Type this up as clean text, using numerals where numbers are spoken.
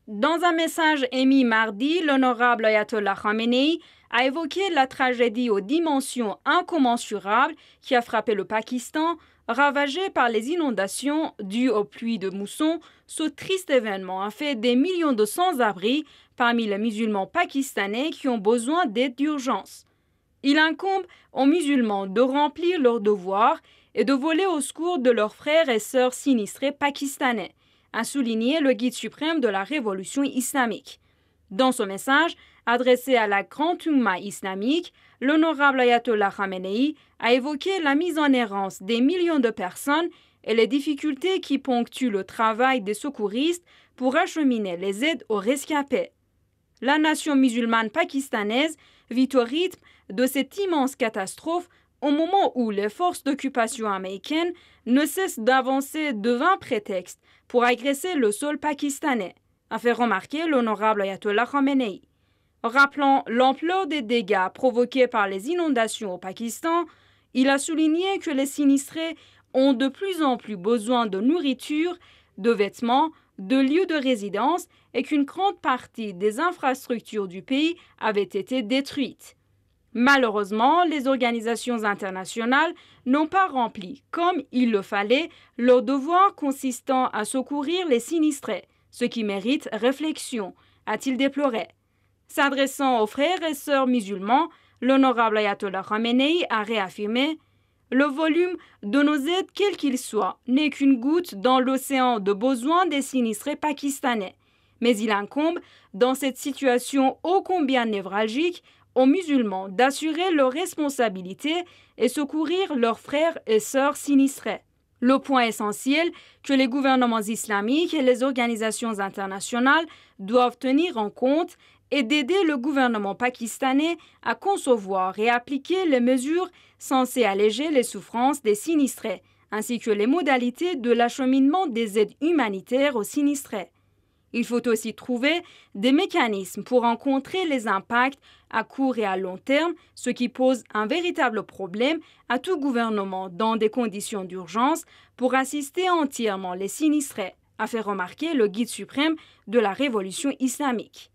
Dans un message émis mardi, l'honorable Ayatollah Khamenei a évoqué la tragédie aux dimensions incommensurables qui a frappé le Pakistan, ravagé par les inondations dues aux pluies de mousson. Ce triste événement a fait des millions de sans-abri parmi les musulmans pakistanais qui ont besoin d'aide d'urgence. Il incombe aux musulmans de remplir leurs devoirs et de voler au secours de leurs frères et sœurs sinistrés pakistanais, a souligné le guide suprême de la révolution islamique. Dans son message, adressé à la grande Ummah islamique, l'honorable Ayatollah Khamenei a évoqué la mise en errance des millions de personnes et les difficultés qui ponctuent le travail des secouristes pour acheminer les aides aux rescapés. La nation musulmane pakistanaise vit au rythme de cette immense catastrophe au moment où les forces d'occupation américaines ne cessent d'avancer de vains prétextes pour agresser le sol pakistanais, a fait remarquer l'honorable Ayatollah Khamenei. Rappelant l'ampleur des dégâts provoqués par les inondations au Pakistan, il a souligné que les sinistrés ont de plus en plus besoin de nourriture, de vêtements, de lieux de résidence et qu'une grande partie des infrastructures du pays avaient été détruites. Malheureusement, les organisations internationales n'ont pas rempli, comme il le fallait, leur devoir consistant à secourir les sinistrés, ce qui mérite réflexion, a-t-il déploré. S'adressant aux frères et sœurs musulmans, l'honorable Ayatollah Khamenei a réaffirmé « Le volume de nos aides, quel qu'il soit, n'est qu'une goutte dans l'océan de besoins des sinistrés pakistanais. Mais il incombe, dans cette situation ô combien névralgique, aux musulmans d'assurer leurs responsabilités et secourir leurs frères et sœurs sinistrés. Le point essentiel que les gouvernements islamiques et les organisations internationales doivent tenir en compte est d'aider le gouvernement pakistanais à concevoir et appliquer les mesures censées alléger les souffrances des sinistrés, ainsi que les modalités de l'acheminement des aides humanitaires aux sinistrés. Il faut aussi trouver des mécanismes pour rencontrer les impacts à court et à long terme, ce qui pose un véritable problème à tout gouvernement dans des conditions d'urgence pour assister entièrement les sinistrés, a fait remarquer le guide suprême de la révolution islamique.